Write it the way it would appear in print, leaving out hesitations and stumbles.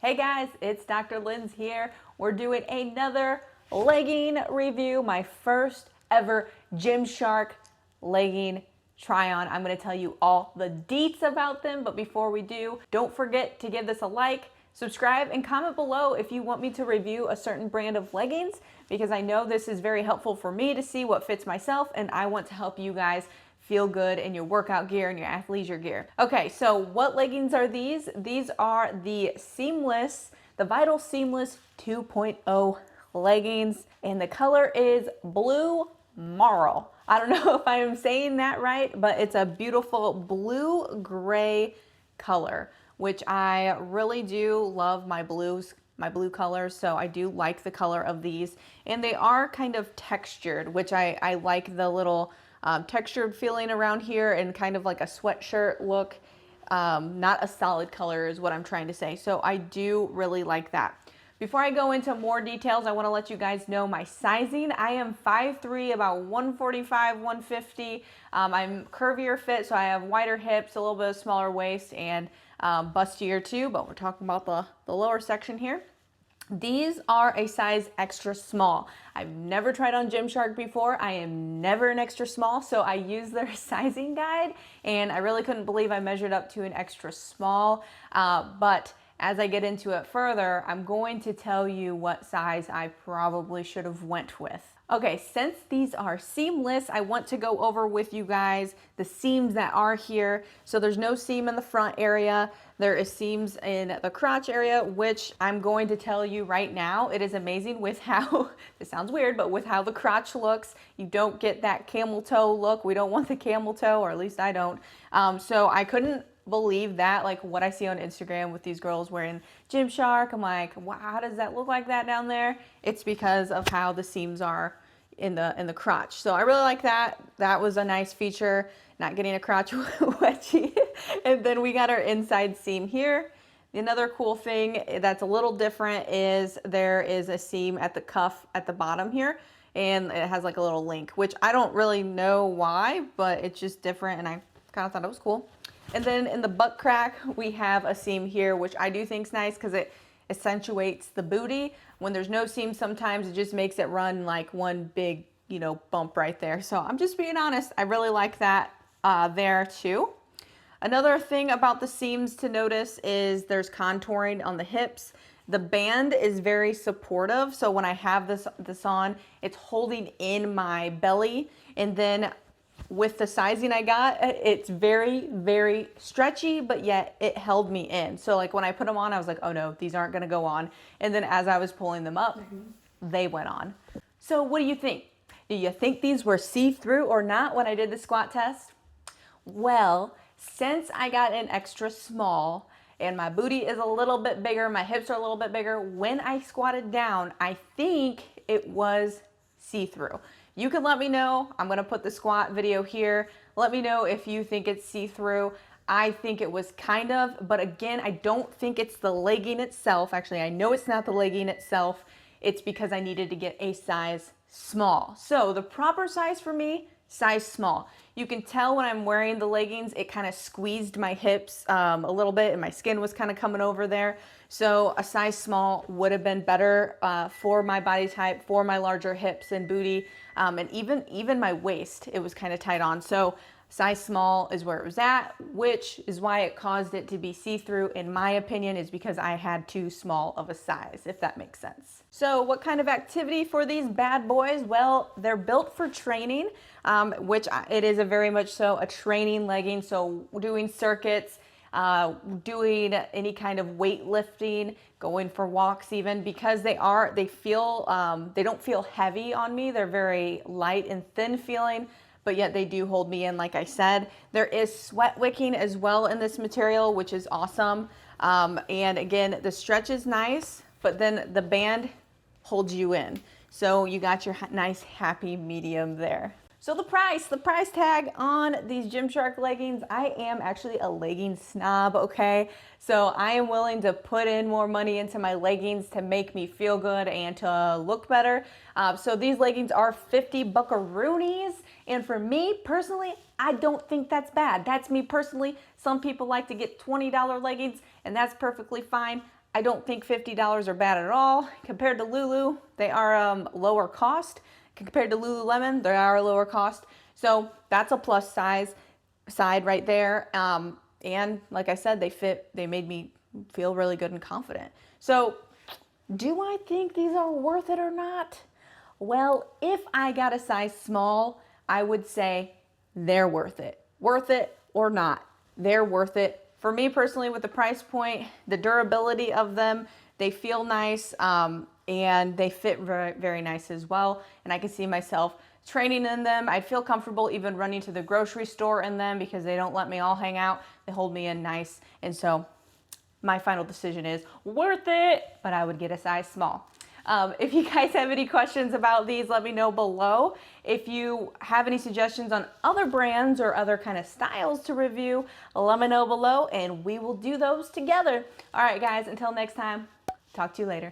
Hey guys, it's Dr. Lynn's here. We're doing another legging review, my first ever Gymshark legging try on. I'm going to tell you all the deets about them, but before we do, don't forget to give this a like, subscribe, and comment below if you want me to review a certain brand of leggings, because I know this is very helpful for me to see what fits myself, and I want to help you guys feel good in your workout gear and your athleisure gear. Okay, so what leggings are these? These are the Vital Seamless 2.0 leggings, and the color is blue marl. I don't know if I am saying that right, but it's a beautiful blue gray color, which I really do love my blue colors, so I do like the color of these. And they are kind of textured, which I like the little textured feeling around here, and kind of like a sweatshirt look. Not a solid color is what I'm trying to say. So I do really like that. Before I go into more details, I want to let you guys know my sizing. I am 5'3", about 145, 150. I'm curvier fit, so I have wider hips, a little bit of smaller waist, and bustier too, but we're talking about the lower section here. These are a size extra small. I've never tried on Gymshark before. I am never an extra small, so I used their sizing guide, and I really couldn't believe I measured up to an extra small. But as I get into it further, I'm going to tell you what size I probably should have went with. Okay, since these are seamless, I want to go over with you guys the seams that are here. So there's no seam in the front area. There is seams in the crotch area, which I'm going to tell you right now, it is amazing with how, this sounds weird, but with how the crotch looks. You don't get that camel toe look. We don't want the camel toe, or at least I don't. So I couldn't believe that, like what I see on Instagram with these girls wearing Gymshark. I'm like, wow, how does that look like that down there? It's because of how the seams are in the crotch. So I really like that. That was a nice feature, not getting a crotch wedgie. And then we got our inside seam here. Another cool thing that's a little different is there is a seam at the cuff at the bottom here, and it has like a little link, which I don't really know why, but it's just different, and I kind of thought it was cool. And then in the butt crack, we have a seam here, which I do think is nice because it accentuates the booty. When there's no seam, sometimes it just makes it run like one big, bump right there. So I'm just being honest. I really like that there too. Another thing about the seams to notice is there's contouring on the hips. The band is very supportive. So when I have this on, it's holding in my belly. And then with the sizing I got, it's very, very stretchy, but yet it held me in. So like when I put them on, I was like, oh no, these aren't gonna go on. And then as I was pulling them up, they went on. So what do you think? Do you think these were see-through or not when I did the squat test? Well, since I got an extra small and my booty is a little bit bigger, my hips are a little bit bigger, when I squatted down, I think it was see-through. You can let me know. I'm gonna put the squat video here. Let me know if you think it's see-through. I think it was kind of, but again, I don't think it's the legging itself. Actually, I know it's not the legging itself. It's because I needed to get a size small. So the proper size for me, size small. You can tell when I'm wearing the leggings, it kind of squeezed my hips a little bit, and my skin was kind of coming over there. So a size small would have been better for my body type, for my larger hips and booty, and even my waist, it was kind of tight on. So size small is where it was at, which is why it caused it to be see-through, in my opinion, is because I had too small of a size, if that makes sense. So what kind of activity for these bad boys? Well, they're built for training, which it is a very much so a training legging. So doing circuits, doing any kind of weightlifting, going for walks even, because they don't feel heavy on me. They're very light and thin feeling, but yet they do hold me in, like I said. There is sweat wicking as well in this material, which is awesome. And again, the stretch is nice, but then the band holds you in. So you got your nice happy medium there. So the price tag on these Gymshark leggings, I am actually a legging snob, okay? So I am willing to put in more money into my leggings to make me feel good and to look better. So these leggings are 50 buckaroonies, and for me personally, I don't think that's bad. That's me personally. Some people like to get $20 leggings, and that's perfectly fine. I don't think $50 are bad at all. Compared to Lulu, they are lower cost. Compared to Lululemon, they are lower cost. So that's a plus side right there. And like I said, they made me feel really good and confident. So do I think these are worth it or not? Well, if I got a size small, I would say they're worth it. Worth it or not, they're worth it. For me personally, with the price point, the durability of them, they feel nice, and they fit very, very nice as well. And I can see myself training in them. I feel comfortable even running to the grocery store in them because they don't let me all hang out. They hold me in nice. And so my final decision is worth it, but I would get a size small. If you guys have any questions about these, let me know below. If you have any suggestions on other brands or other kind of styles to review, let me know below and we will do those together. All right, guys, until next time, talk to you later.